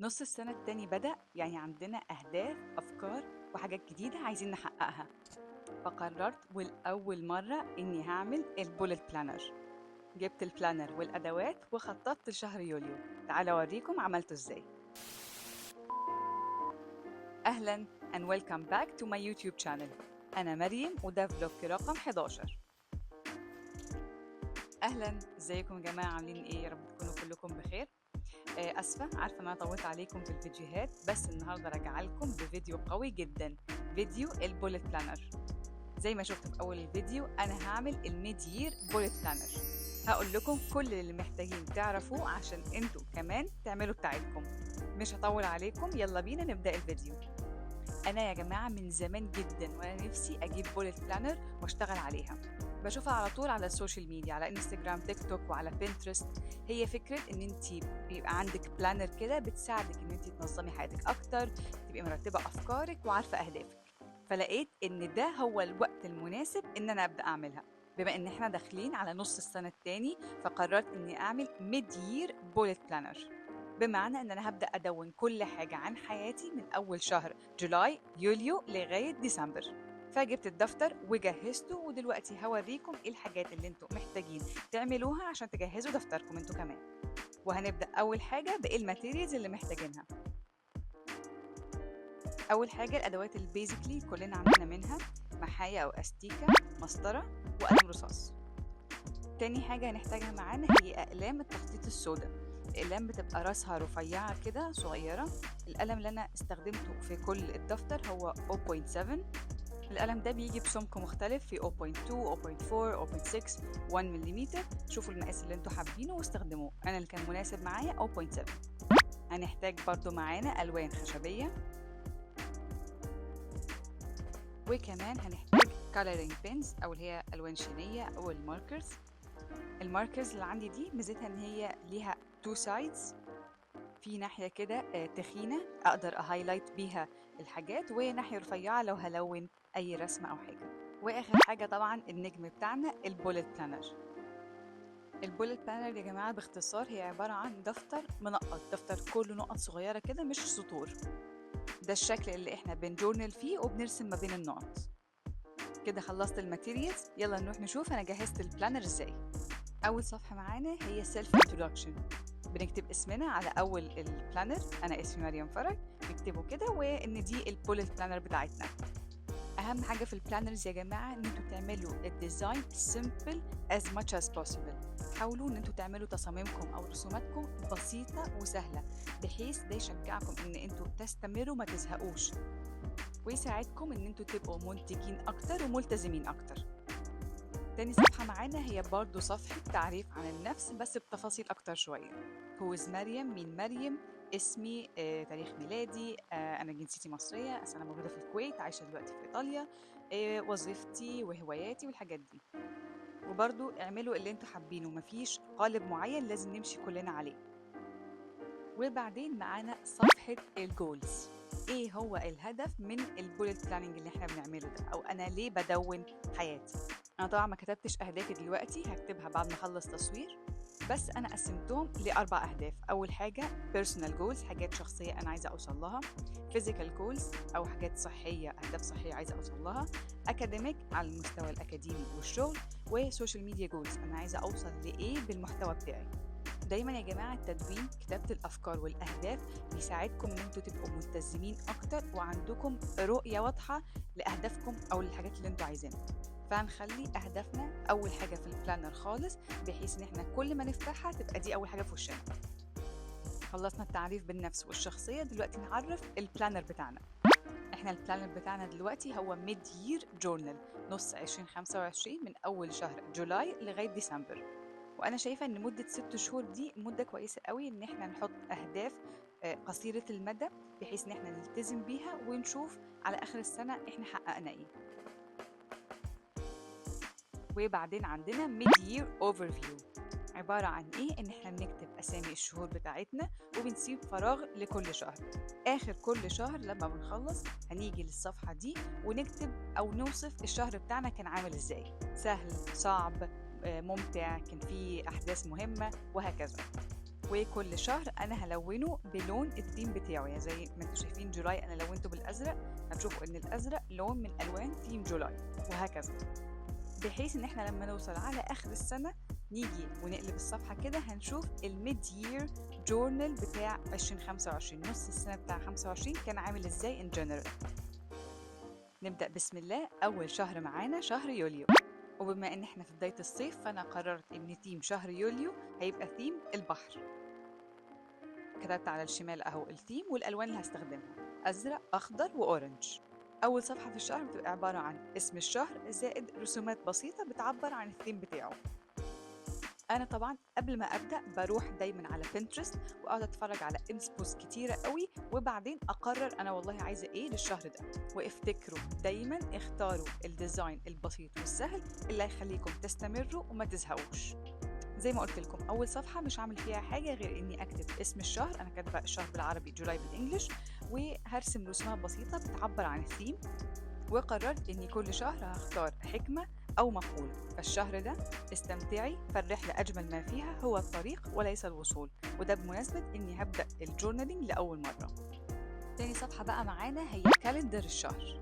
نص السنة التاني بدأ، يعني عندنا أهداف، أفكار وحاجات جديدة عايزين نحققها. فقررت والأول مرة إني هعمل البوليت بلانر. جبت البلانر والأدوات وخططت لشهر يوليو. تعالوا أوريكم عملته إزاي. أهلا and welcome back to my YouTube channel. أنا مريم وده فلوج رقم 11. أهلا، إزيكم يا جماعة؟ عاملين إيه؟ يا رب تكونوا كلكم بخير. أسفة، عارفة إن أنا طولت عليكم في الفيديوهات، بس النهاردة راجعة لكم بفيديو قوي جدا، فيديو البوليت بلانر. زي ما شفتوا في أول الفيديو أنا هعمل الميد يير بوليت بلانر. هقول لكم كل اللي محتاجين تعرفوه عشان انتوا كمان تعملوا بتاعتكم. مش هطول عليكم، يلا بينا نبدأ الفيديو. أنا يا جماعة من زمان جدا وأنا نفسي أجيب بوليت بلانر وأشتغل عليها. بشوفها على طول على السوشيال ميديا، على انستجرام، تيك توك وعلى بنترست. هي فكرة ان انت بيبقى عندك بلانر كده بتساعدك ان انت تنظمي حياتك اكتر، تبقي مرتبة افكارك وعارفة اهدافك. فلقيت ان ده هو الوقت المناسب ان انا ابدا اعملها. بما ان احنا داخلين على نص السنة التاني، فقررت اني اعمل ميد يير بوليت بلانر. بمعنى ان انا هبدا ادون كل حاجة عن حياتي من اول شهر جولاي يوليو لغاية ديسمبر. فجبت الدفتر وجهزته، ودلوقتي هوريكم ايه الحاجات اللي انتوا محتاجين تعملوها عشان تجهزوا دفتركم انتوا كمان. وهنبدأ أول حاجة بإيه الماتيريالز اللي محتاجينها. أول حاجة الأدوات اللي بيزيكلي كلنا عندنا منها: محاية أو أستيكة، مسطرة، وقلم رصاص. تاني حاجة هنحتاجها معانا هي أقلام التخطيط السوداء. الأقلام بتبقى راسها رفيعة كده صغيرة. القلم اللي أنا استخدمته في كل الدفتر هو 0.7. القلم ده بيجي بسمك مختلف في 0.2 0.4 0.6 1 ملم. شوفوا المقاس اللي انتوا حابينه واستخدموه، انا اللي كان مناسب معايا 0.7. هنحتاج برضو معانا الوان خشبيه، وكمان هنحتاج coloring pens او اللي هي الوان شينيه او الماركرز. الماركرز اللي عندي دي ميزتها ان هي ليها two sides، في ناحيه كده تخينه اقدر اهايلايت بيها الحاجات، وناحيه رفيعه لو هلون اي رسمه او حاجه. واخر حاجه طبعا النجم بتاعنا البوليت بلانر. البوليت بلانر يا جماعه باختصار هي عباره عن دفتر منقط، دفتر كله نقط صغيره كده مش سطور. ده الشكل اللي احنا بنجورنال فيه وبنرسم ما بين النقط. كده خلصت الماتيريالز، يلا نروح نشوف انا جهزت البلانر ازاي. اول صفحه معانا هي سيلف انترودكشن. بنكتب اسمنا على اول البلانر، انا اسمي مريم فرج، نكتبه كده وان دي البوليت بلانر بتاعتنا. اهم حاجه في البلانرز يا جماعه ان انتوا تعملوا الديزاين simple as much as possible. حاولوا ان انتوا تعملوا تصاميمكم او رسوماتكم بسيطه وسهله، بحيث ده يشجعكم ان انتوا تستمروا ما تزهقوش، ويساعدكم ان انتوا تبقوا منتجين اكتر وملتزمين اكتر. تاني صفحه معانا هي برضو صفحه تعريف عن النفس بس بتفاصيل اكتر شويه. هو مريم، مين مريم، اسمي، تاريخ ميلادي، أنا جنسيتي مصرية، أصل أنا موجودة في الكويت، عايشة دلوقتي في إيطاليا، وظيفتي وهواياتي والحاجات دي. وبرضو اعملوا اللي انتوا حابينه، مفيش قالب معين لازم نمشي كلنا عليه. وبعدين معانا صفحة الجولز. ايه هو الهدف من البوليت بلاننج اللي احنا بنعمله ده، او انا ليه بدون حياتي؟ انا طبعا ما كتبتش اهدافي دلوقتي، هكتبها بعد ما اخلص تصوير، بس انا قسمتهم لاربع اهداف. اول حاجه personal goals، حاجات شخصيه انا عايزه اوصل لها. physical goals او حاجات صحيه، اهداف صحيه عايزه اوصل لها. academic على المستوى الاكاديمي والشغل. وسوشيال ميديا جولز، انا عايزه اوصل لايه بالمحتوى بتاعي. دايما يا جماعه التدوين، كتابه الافكار والاهداف بيساعدكم ان انتوا تبقوا ملتزمين اكتر وعندكم رؤيه واضحه لاهدافكم او للحاجات اللي انتوا عايزينها. فهنخلي اهدافنا اول حاجه في البلانر خالص، بحيث ان احنا كل ما نفتحها تبقى دي اول حاجه في وشنا. خلصنا التعريف بالنفس والشخصيه، دلوقتي نعرف البلانر بتاعنا. احنا البلانر بتاعنا دلوقتي هو ميد يير جورنال، نص 2025 من اول شهر جولاي لغايه ديسمبر. وانا شايفه ان مده 6 شهور دي مده كويسه قوي ان احنا نحط اهداف قصيره المدى، بحيث ان احنا نلتزم بيها ونشوف على اخر السنه احنا حققنا ايه. وبعدين عندنا ميد يير اوفرفيو، عبارة عن إيه؟ إن إحنا بنكتب أسامي الشهور بتاعتنا وبنسيب فراغ لكل شهر. آخر كل شهر لما بنخلص هنيجي للصفحة دي ونكتب أو نوصف الشهر بتاعنا كان عامل إزاي، سهل، صعب، ممتع، كان فيه أحداث مهمة، وهكذا. وكل شهر انا هلونه بلون الثيم بتاعه. يعني زي ما انتم شايفين جولاي انا لونته بالازرق، هتشوفوا ان الازرق لون من الوان ثيم جولاي، وهكذا، بحيث ان احنا لما نوصل على اخر السنه نيجي ونقلب الصفحه كده هنشوف الميد يير جورنال بتاع 2025، نص السنه بتاع 25 كان عامل ازاي ان جنرال. نبدا بسم الله. اول شهر معانا شهر يوليو، وبما ان احنا في بدايه الصيف فانا قررت ان ثيم شهر يوليو هيبقى ثيم البحر. كتبت على الشمال اهو الثيم والالوان اللي هستخدمها، ازرق اخضر واورنج. اول صفحه في الشهر بتبقى عباره عن اسم الشهر زائد رسومات بسيطه بتعبر عن الثيم بتاعه. انا طبعا قبل ما ابدا بروح دايما على بنترست واقعد اتفرج على انسبوس كتيره قوي، وبعدين اقرر انا والله عايزه ايه للشهر ده. وافتكروا دايما اختاروا الديزاين البسيط والسهل اللي هيخليكم تستمروا وما تزهقوش. زي ما قلت لكم اول صفحه مش هعمل فيها حاجه غير اني اكتب اسم الشهر، انا كاتبه الشهر بالعربي جولاي بالانجلش، وهرسم رسومات بسيطه بتعبر عن الثيم. وقررت اني كل شهر هختار حكمه او مقوله. فالشهر ده استمتعي، فالرحله اجمل ما فيها هو الطريق وليس الوصول، وده بمناسبه اني هبدا الجورنالينج لاول مره. تاني صفحه بقى معانا هي كالندر الشهر.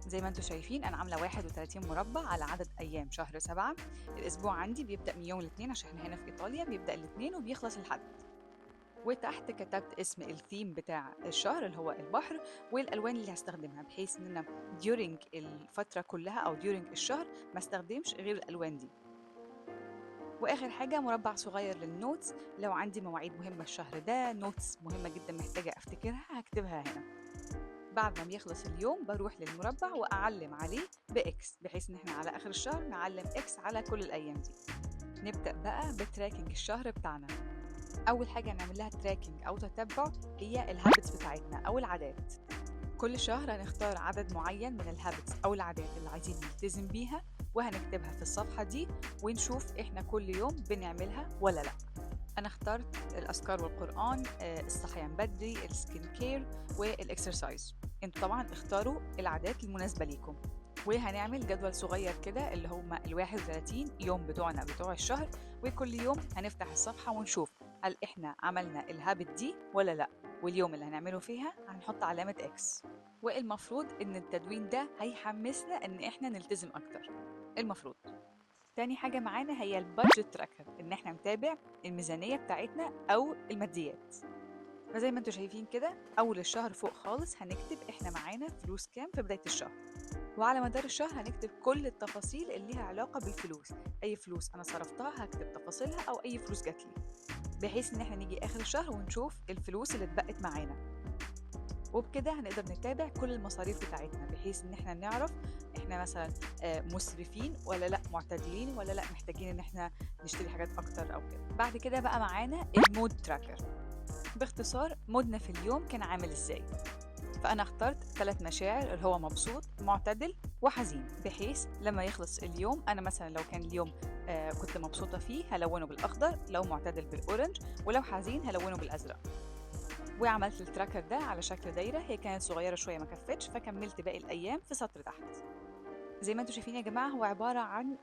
زي ما انتم شايفين انا عامله 31 مربع على عدد ايام شهر 7. الاسبوع عندي بيبدا من يوم الاثنين عشان احنا هنا في ايطاليا، بيبدا الاثنين وبيخلص الحد. وتحت كتبت اسم الثيم بتاع الشهر اللي هو البحر، والالوان اللي هستخدمها، بحيث ان انا during الفتره كلها او during الشهر ما استخدمش غير الالوان دي. واخر حاجه مربع صغير للنوتس، لو عندي مواعيد مهمه الشهر ده، نوتس مهمه جدا محتاجه افتكرها هكتبها هنا. بعد ما بيخلص اليوم بروح للمربع واعلم عليه باكس، بحيث ان احنا على اخر الشهر نعلم اكس على كل الايام دي. نبدا بقى بتراكنج الشهر بتاعنا. اول حاجه نعمل لها تراكنج او تتبع هي الهابتس بتاعتنا او العادات. كل شهر هنختار عدد معين من الهابتس او العادات اللي عايزين نلتزم بيها، وهنكتبها في الصفحه دي ونشوف احنا كل يوم بنعملها ولا لا. انا اخترت الاذكار والقران، الصحيان بدري، السكين كير، والاكسرسايز. انتوا طبعا اختاروا العادات المناسبه ليكم. وهنعمل جدول صغير كده اللي هم ال 31 يوم بتوعنا بتوع الشهر، وكل يوم هنفتح الصفحه ونشوف هل احنا عملنا الهابت دي ولا لا، واليوم اللي هنعمله فيها هنحط علامه اكس. والمفروض ان التدوين ده هيحمسنا ان احنا نلتزم اكتر المفروض. تاني حاجة معانا هي البادجت تراكر، إن إحنا نتابع الميزانية بتاعتنا أو الماديات. فزي ما انتوا شايفين كده أول الشهر فوق خالص هنكتب إحنا معانا فلوس كام في بداية الشهر، وعلى مدار الشهر هنكتب كل التفاصيل اللي ليها علاقة بالفلوس. أي فلوس أنا صرفتها هكتب تفاصيلها، أو أي فلوس جاتلي، بحيث إن إحنا نيجي آخر الشهر ونشوف الفلوس اللي اتبقت معانا. وبكده هنقدر نتابع كل المصاريف بتاعتنا، بحيث ان احنا نعرف احنا مثلا مسرفين ولا لا، معتدلين ولا لا، محتاجين ان احنا نشتري حاجات اكتر او كده. بعد كده بقى معانا المود تراكر، باختصار مودنا في اليوم كان عامل ازاي. فانا اخترت 3 مشاعر اللي هو مبسوط، معتدل، وحزين، بحيث لما يخلص اليوم انا مثلا لو كان اليوم كنت مبسوطه فيه هلونه بالاخضر، لو معتدل بالاورنج، ولو حزين هلونه بالازرق. وعملت التراكر ده على شكل دايرة، هي كانت صغيرة شوية ما كفتش، فكملت باقي الأيام في سطر تحت. زي ما انتم شايفين يا جماعة هو عبارة عن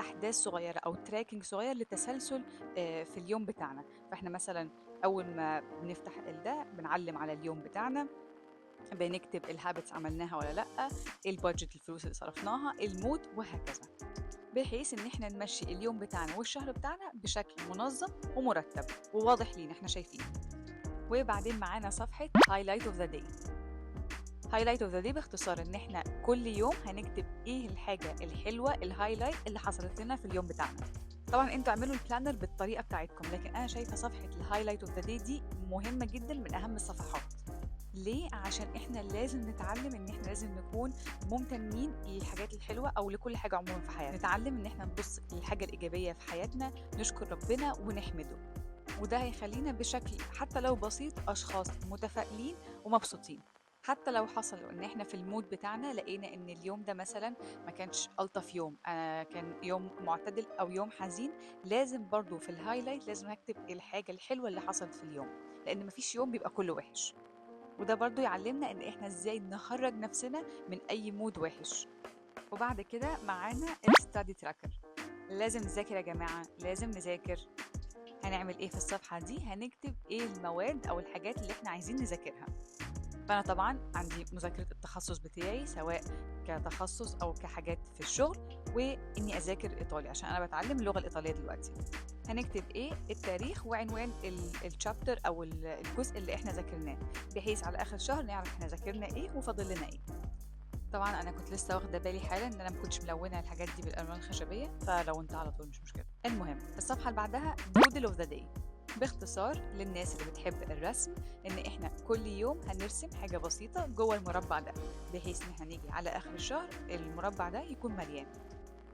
أحداث صغيرة أو تراكنج صغير للتسلسل في اليوم بتاعنا. فاحنا مثلا أول ما بنفتح ده بنعلم على اليوم بتاعنا، بنكتب الهابتس عملناها ولا لأ، البادجت الفلوس اللي صرفناها، المود، وهكذا، بحيث ان احنا نمشي اليوم بتاعنا والشهر بتاعنا بشكل منظم ومرتب وواضح لينا احنا شايفين. وبعدين معانا صفحة Highlight of the Day. Highlight of the Day باختصار ان احنا كل يوم هنكتب ايه الحاجة الحلوة الهايلايت اللي حصلت لنا في اليوم بتاعنا. طبعا انتوا اعملوا البلانر بالطريقة بتاعتكم، لكن انا شايفة صفحة الهايلايت اوف ذا داي دي مهمة جدا، من اهم الصفحات. ليه؟ عشان احنا لازم نتعلم ان احنا لازم نكون ممتنين للحاجات الحلوة او لكل حاجة عموما في حياتنا. نتعلم ان احنا نبص للحاجة الإيجابية في حياتنا، نشكر ربنا ونحمده، وده هيخلينا بشكل حتى لو بسيط أشخاص متفائلين ومبسوطين. حتى لو حصل ان احنا في المود بتاعنا لقينا ان اليوم ده مثلا ما كانش ألطف يوم، كان يوم معتدل او يوم حزين، لازم برضو في الهايلايت لازم نكتب الحاجة الحلوة اللي حصلت في اليوم، لان مفيش يوم بيبقى كله وحش. وده برضو يعلمنا ان احنا ازاي نخرج نفسنا من اي مود وحش. وبعد كده معانا الستادي تراكر. لازم نذاكر يا جماعة، لازم نذاكر. هنعمل ايه في الصفحة دي؟ هنكتب ايه المواد او الحاجات اللي احنا عايزين نذاكرها. فانا طبعا عندي مذاكرة التخصص بتاعي، سواء كتخصص او كحاجات في الشغل، واني اذاكر ايطالي عشان انا بتعلم اللغة الايطالية دلوقتي. هنكتب ايه؟ التاريخ وعنوان الشابتر او الجزء اللي احنا ذاكرناه، بحيث على اخر الشهر نعرف احنا ذاكرنا ايه وفاضل لنا ايه. طبعا انا كنت لسه واخده بالي حالا ان انا ما كنتش ملونه الحاجات دي بالالوان الخشبيه، فلونتها على طول مش مشكله. المهم الصفحه اللي بعدها doodle of the day، باختصار للناس اللي بتحب الرسم ان احنا كل يوم هنرسم حاجه بسيطه جوه المربع ده، بحيث ان احنا نيجي على اخر الشهر المربع ده يكون مليان.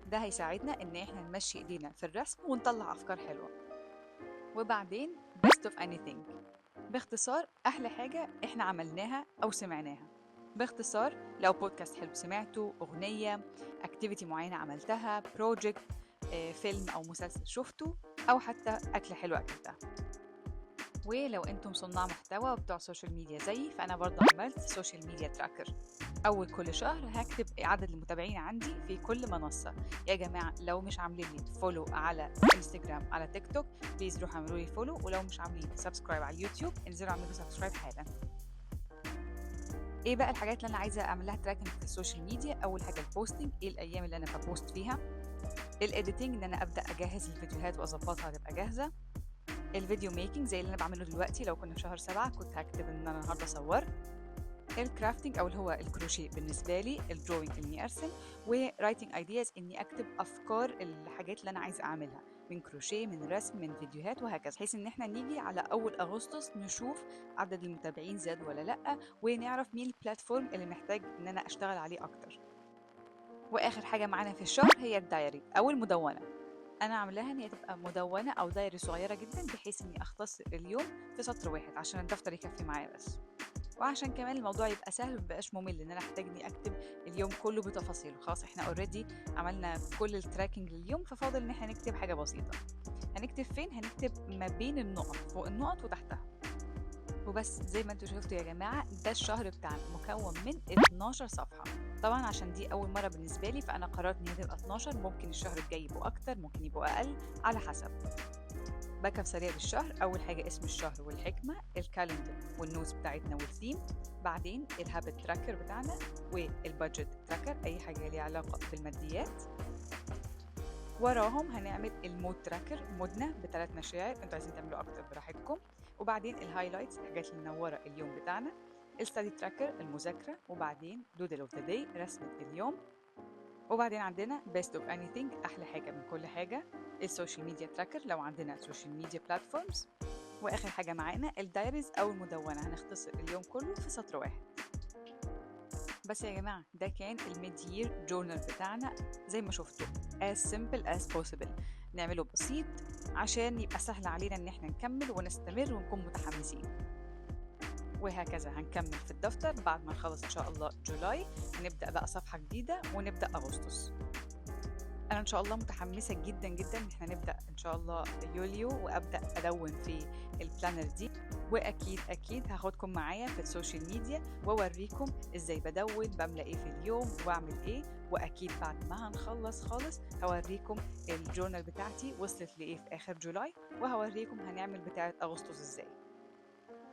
ده هيساعدنا ان احنا نمشي ايدينا في الرسم ونطلع افكار حلوه. وبعدين best of anything، باختصار احلى حاجه احنا عملناها او سمعناها. باختصار لو بودكاست حلو سمعته، اغنيه، اكتيفيتي معينه عملتها، بروجكت، فيلم او مسلسل شفته، او حتى اكله حلوه اكلتها. ولو انتم صناع محتوى وبتوع سوشيال ميديا زيي، فانا برضه عملت سوشيال ميديا تراكر. اول كل شهر هكتب عدد المتابعين عندي في كل منصه. يا جماعه لو مش عاملين لي فولو على انستجرام، على تيك توك، بليز روحوا اعملوا لي فولو، ولو مش عاملين سبسكرايب على اليوتيوب انزلوا اعملوا سبسكرايب حالا. ايه بقى الحاجات اللي انا عايزه اعمل لها تراكنج في السوشيال ميديا؟ اول حاجه البوستنج، ايه الايام اللي انا ببوست فيها. الايديتنج، ان انا ابدا اجهز الفيديوهات واظبطها تبقى جاهزه. الفيديو ميكنج زي اللي انا بعمله دلوقتي، لو كنا في شهر 7 كنت هكتب ان انا النهارده صورت. الكرافتنج او اللي هو الكروشيه بالنسبه لي، الدروينج اني ارسم، ورايتنج ايدياز اني اكتب افكار الحاجات اللي انا عايزه اعملها من كروشيه، من رسم، من فيديوهات، وهكذا، بحيث ان احنا نيجي على اول اغسطس نشوف عدد المتابعين زاد ولا لا، ونعرف مين البلاتفورم اللي محتاج ان انا اشتغل عليه اكتر. واخر حاجه معانا في الشهر هي الدايري او المدونه. انا عاملاها ان هي تبقى مدونه او دايري صغيره جدا، بحيث اني اختصر اليوم في سطر واحد عشان الدفتر يكفي معايا بس، وعشان كمان الموضوع يبقى سهل ومبقاش ممل ان انا احتاج اني اكتب اليوم كله بتفاصيله. خلاص احنا اوريدي عملنا كل التراكنج لليوم، ففاضل ان احنا نكتب حاجه بسيطه. هنكتب فين؟ هنكتب ما بين النقط، فوق النقط وتحتها وبس. زي ما انتوا شفتوا يا جماعه، ده الشهر بتاعنا مكون من 12 صفحه. طبعا عشان دي اول مره بالنسبه لي، فانا قررت ان هي تبقى 12. ممكن الشهر الجاي يبقوا اكتر، ممكن يبقوا اقل، على حسب. باك اب سريع للشهر. اول حاجه اسم الشهر والحكمه، الكالندر والنوتس بتاعتنا والثيم، بعدين الهابت تراكر بتاعنا، والبادجت تراكر، اي حاجه ليها علاقه بالماديات. وراهم هنعمل المود تراكر، مودنا ب3 مشاعر، انتوا عايزين تعملوا اكتر براحتكم. وبعدين الهايلايتس، الحاجات اللي منوره اليوم بتاعنا. الستادي تراكر، المذاكره. وبعدين دودل اوف ذا داي، رسمه اليوم. وبعدين عندنا best of anything، احلى حاجه من كل حاجه. السوشيال ميديا تراكر لو عندنا سوشيال ميديا بلاتفورمز. واخر حاجه معانا الدايريز او المدونه، هنختصر اليوم كله في سطر واحد بس. يا جماعه ده كان الميد يير جورنال بتاعنا، زي ما شفتوا as simple as possible. نعمله بسيط عشان يبقى سهل علينا ان احنا نكمل ونستمر ونكون متحمسين. وهكذا هنكمل في الدفتر بعد ما نخلص ان شاء الله جولاي، هنبدا بقى صفحه جديده ونبدا اغسطس. انا ان شاء الله متحمسه جدا جدا ان احنا نبدا ان شاء الله يوليو، وابدا ادون في البلانر دي. واكيد اكيد هاخدكم معايا في السوشيال ميديا واوريكم ازاي بدون، بملى ايه في اليوم واعمل ايه. واكيد بعد ما هنخلص خالص هوريكم الجورنال بتاعتي وصلت لايه في اخر جولاي، وهوريكم هنعمل بتاعه اغسطس ازاي.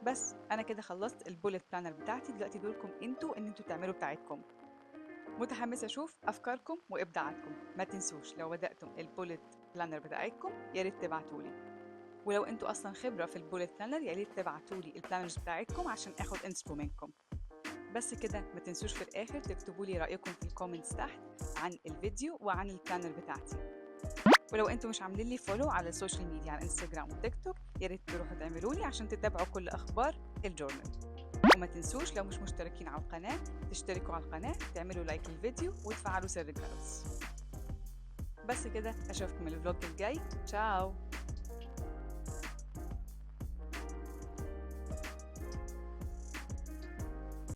بس انا كده خلصت البوليت بلانر بتاعتي، دلوقتي دوركم انتوا ان انتوا تعملوا بتاعتكم. متحمسة أشوف أفكاركم وإبداعاتكم. ما تنسوش لو بدأتم البوليت بلانر بتاعتكم يا ريت تبعتولي، ولو أنتوا أصلا خبرة في البوليت بلانر يا ريت تبعتولي البلانرز بتاعتكم عشان آخد انسبو منكم. بس كده، ما تنسوش في الآخر تكتبوا لي رأيكم في الكومنتس تحت عن الفيديو وعن البلانر بتاعتي. ولو انتوا مش عاملين لي فولو على السوشيال ميديا على انستجرام وتيك توك، يا ريت تروحوا تعملوا لي عشان تتابعوا كل أخبار الجورنال. وما تنسوش لو مش مشتركين على القناة تشتركوا على القناة، تعملوا لايك للفيديو وتفعلوا زر الجرس. بس كده، أشوفكم الفلوج الجاي. تشاو.